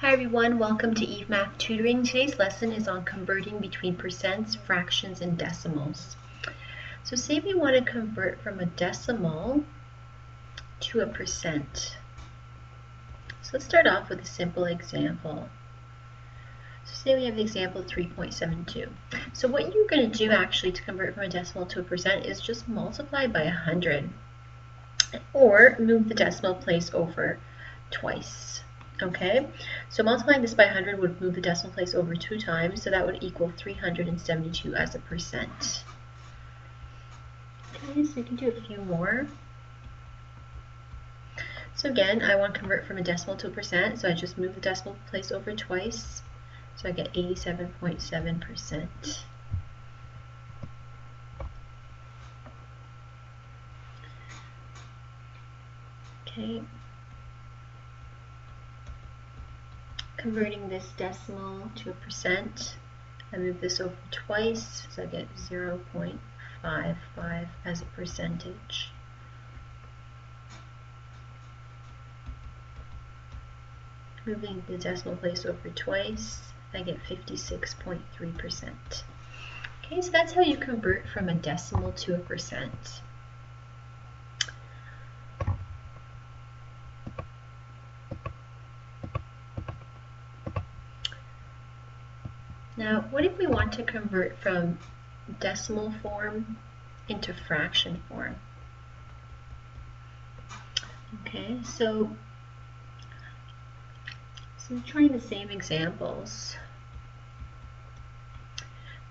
Hi everyone, welcome to Eve Math Tutoring. Today's lesson is on converting between percents, fractions, and decimals. So say we want to convert from a decimal to a percent. So let's start off with a simple example. So say we have the example 3.72. So what you're going to do actually to convert from a decimal to a percent is just multiply by 100 or move the decimal place over twice. Okay, so multiplying this by 100 would move the decimal place over 2 times, so that would equal 372 as a percent. Okay, so you can do a few more. So again, I want to convert from a decimal to a percent, so I just move the decimal place over twice, so I get 87.7%. Okay. Converting this decimal to a percent, I move this over twice, so I get 0.55 as a percentage. Moving the decimal place over twice, I get 56.3%. Okay, so that's how you convert from a decimal to a percent. Now, what if we want to convert from decimal form into fraction form? Okay, so trying the same examples.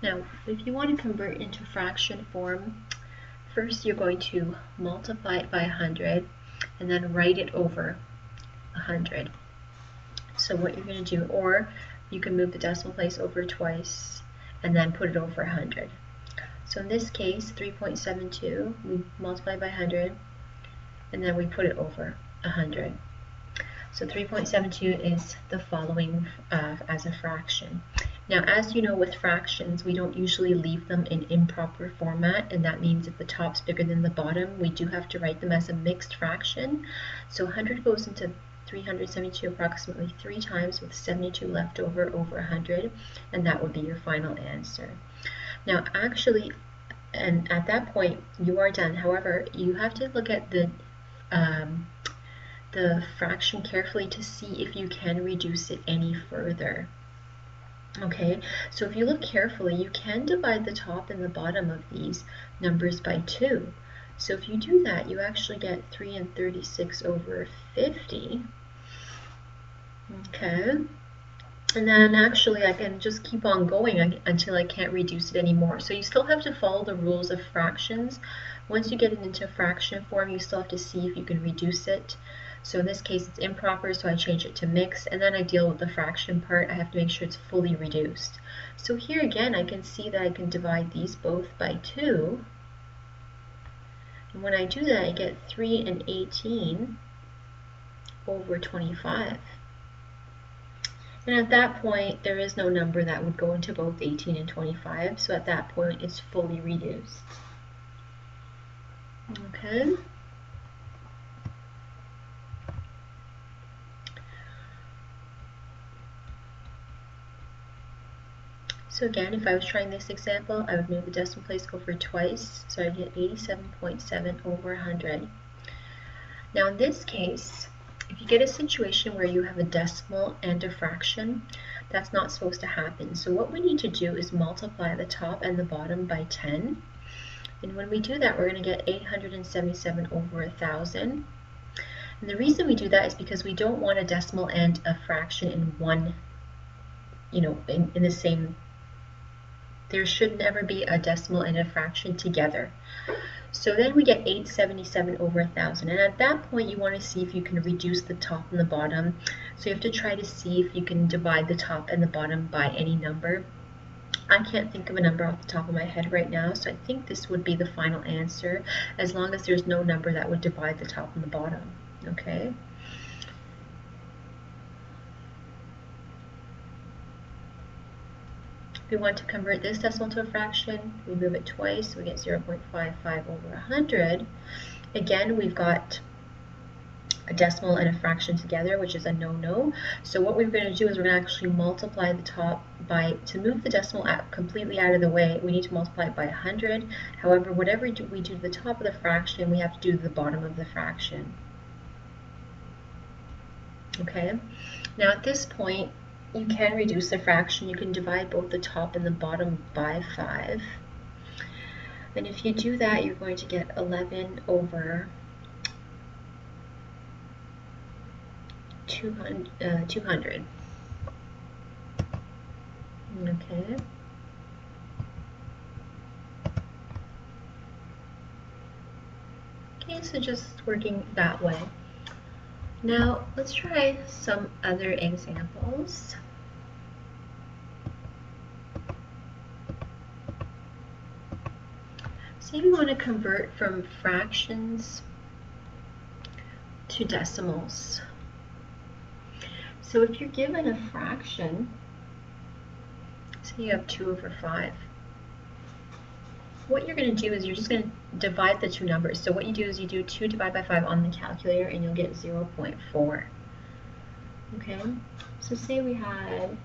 Now, if you want to convert into fraction form, first you're going to multiply it by 100 and then write it over 100. So what you're going to do, or you can move the decimal place over twice and then put it over 100. So in this case, 3.72, we multiply by 100 and then we put it over 100. So 3.72 is the following as a fraction. Now, as you know, with fractions, we don't usually leave them in improper format, and that means if the top's bigger than the bottom, we do have to write them as a mixed fraction. So 100 goes into 372 approximately 3 times, with 72 left over 100, and that would be your final answer. Now, actually, and at that point, you are done. However, you have to look at the fraction carefully to see if you can reduce it any further. Okay, so if you look carefully, you can divide the top and the bottom of these numbers by 2. So if you do that, you actually get 3 and 36 over 50. Okay, and then actually I can just keep on going until I can't reduce it anymore. So you still have to follow the rules of fractions. Once you get it into fraction form, you still have to see if you can reduce it. So in this case, it's improper, so I change it to mixed, and then I deal with the fraction part. I have to make sure it's fully reduced. So here again, I can see that I can divide these both by 2. And when I do that, I get 3 and 18 over 25. And at that point, there is no number that would go into both 18 and 25, so at that point, it's fully reduced. Okay. So again, if I was trying this example, I would move the decimal place over twice, so I get 87.7 over 100. Now in this case, if you get a situation where you have a decimal and a fraction, that's not supposed to happen. So what we need to do is multiply the top and the bottom by 10. And when we do that, we're going to get 877 over 1,000. And the reason we do that is because we don't want a decimal and a fraction in one, in the same. There should never be a decimal and a fraction together. So then we get 877 over 1,000. And at that point, you want to see if you can reduce the top and the bottom. So you have to try to see if you can divide the top and the bottom by any number. I can't think of a number off the top of my head right now, so I think this would be the final answer, as long as there's no number that would divide the top and the bottom. Okay? If we want to convert this decimal to a fraction, we move it twice, so we get 0.55 over 100. Again, we've got a decimal and a fraction together, which is a no-no. So what we're going to do is we're going to actually multiply the top by, to move the decimal completely out of the way, we need to multiply it by 100. However, whatever we do to the top of the fraction, we have to do to the bottom of the fraction. Okay, now at this point, you can reduce the fraction. You can divide both the top and the bottom by 5. And if you do that, you're going to get 11 over 200. Okay. Okay, so just working that way. Now, let's try some other examples. Say we want to convert from fractions to decimals. So if you're given a fraction, say you have 2 over 5, what you're going to do is you're just going to divide the two numbers. So what you do is you do 2 divided by 5 on the calculator and you'll get 0.4. Okay, so say we had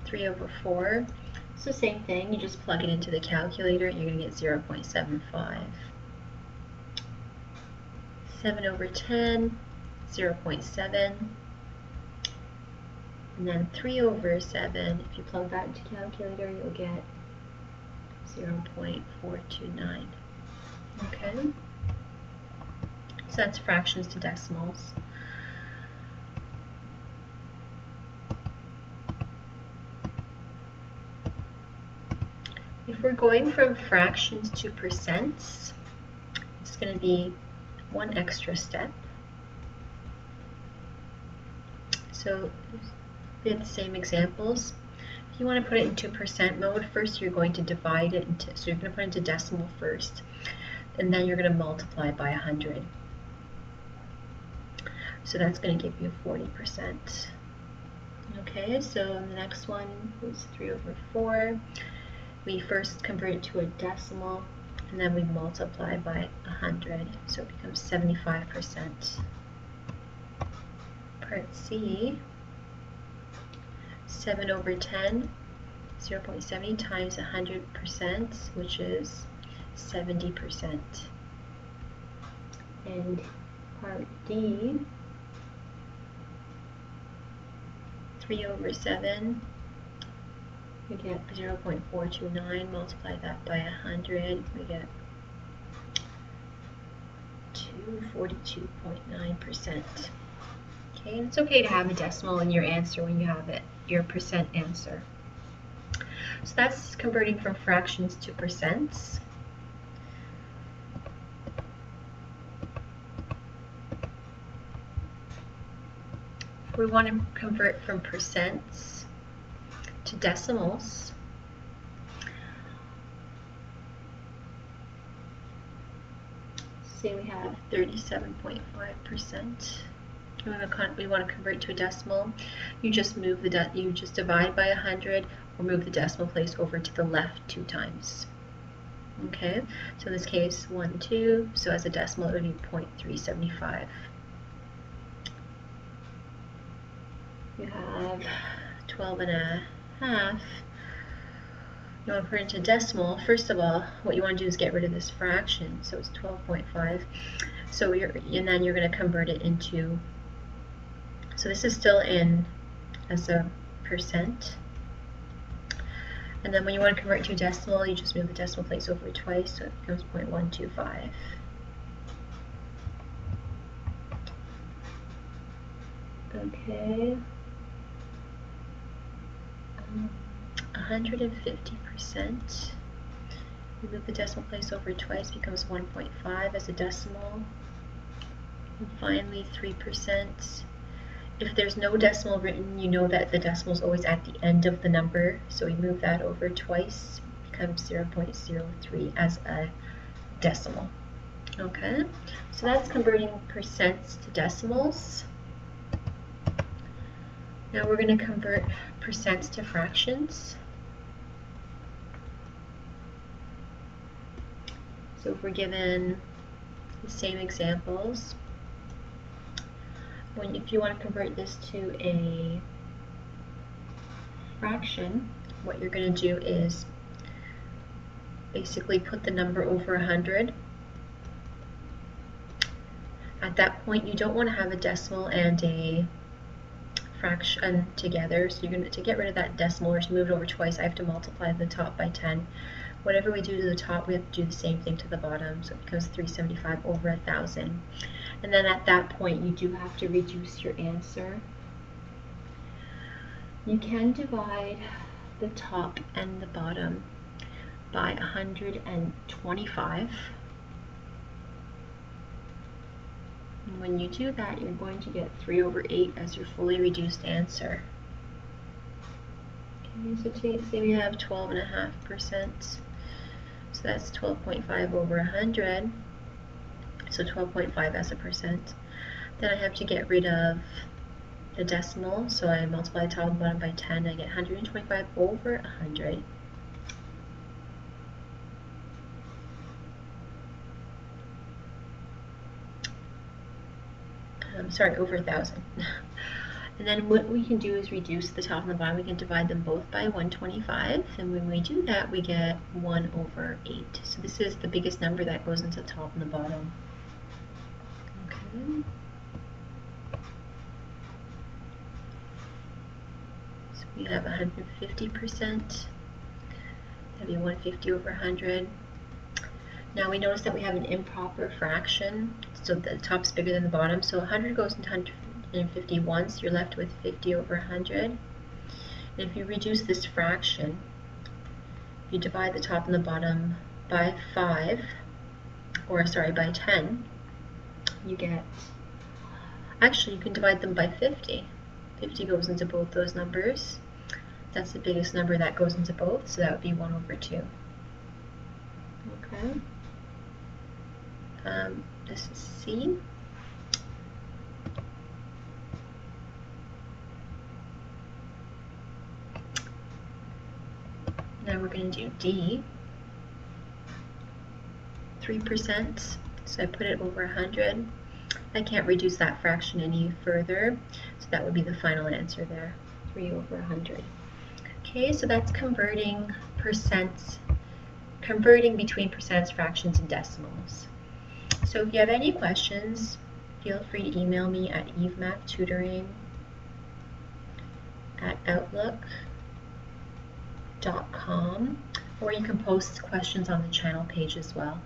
3 over 4. It's the same thing, you just plug it into the calculator and you're going to get 0.75. 7 over 10, 0.7. And then 3 over 7, if you plug that into calculator, you'll get 0.429. Okay? So that's fractions to decimals. If we're going from fractions to percents, it's going to be one extra step. So we have the same examples. If you want to put it into percent mode, first you're going to divide it into, so you're going to put it into decimal first, and then you're going to multiply by 100. So that's going to give you 40%. Okay, so the next one is 3 over 4. We first convert it to a decimal, and then we multiply by 100, so it becomes 75%. Part C, 7 over 10, 0.70 times 100%, which is 70%. And part D, 3 over 7, we get 0.429, multiply that by 100, we get 242.9%. Okay, and it's okay to have a decimal in your answer when you have it, your percent answer. So that's converting from fractions to percents. If we want to convert from percents to decimals, say we have 37.5%. We want to convert to a decimal. You just move you just divide by 100 or move the decimal place over to the left 2 times. Okay, so in this case 1, 2, so as a decimal it would be 0.375. You have 12 and a half. You want to put it into decimal. First of all, what you want to do is get rid of this fraction, so it's 12.5. So and then you're going to convert it into, so this is still in as a percent. And then when you want to convert it to a decimal, you just move the decimal place over twice, so it becomes 0.125. Okay. 150%. You move the decimal place over twice, becomes 1.5 as a decimal. And finally 3%. If there's no decimal written, you know that the decimal is always at the end of the number, so we move that over twice, it becomes 0.03 as a decimal. Okay, so that's converting percents to decimals. Now we're going to convert percents to fractions. So if we're given the same examples, if you want to convert this to a fraction, what you're going to do is basically put the number over 100. At that point, you don't want to have a decimal and a fraction together, so you're going to get rid of that decimal, or to move it over twice, I have to multiply the top by 10. Whatever we do to the top, we have to do the same thing to the bottom, so it becomes 375 over 1,000. And then at that point, you do have to reduce your answer. You can divide the top and the bottom by 125. And when you do that, you're going to get 3 over 8 as your fully reduced answer. Okay, so say we have 12.5%. So that's 12.5 over 100. So 12.5 as a percent. Then I have to get rid of the decimal, so I multiply the top and bottom by 10. I get 125 over 100. Sorry, over 1,000. And then what we can do is reduce the top and the bottom. We can divide them both by 125, and when we do that, we get 1 over 8. So this is the biggest number that goes into the top and the bottom. Okay. So we have 150%. That'd be 150 over 100. Now we notice that we have an improper fraction, so the top's bigger than the bottom, so 100 goes into 150 once, you're left with 50 over 100. And if you reduce this fraction, you divide the top and the bottom by 5, or sorry, by 10, you get, actually you can divide them by 50. 50 goes into both those numbers. That's the biggest number that goes into both, so that would be 1 over 2. Okay. This is C. Now we're going to do D. 3%, so I put it over 100. I can't reduce that fraction any further, so that would be the final answer there, 3 over 100. Okay, so that's converting between percents, fractions, and decimals. So if you have any questions, feel free to email me at evemathtutoring@outlook.com, or you can post questions on the channel page as well.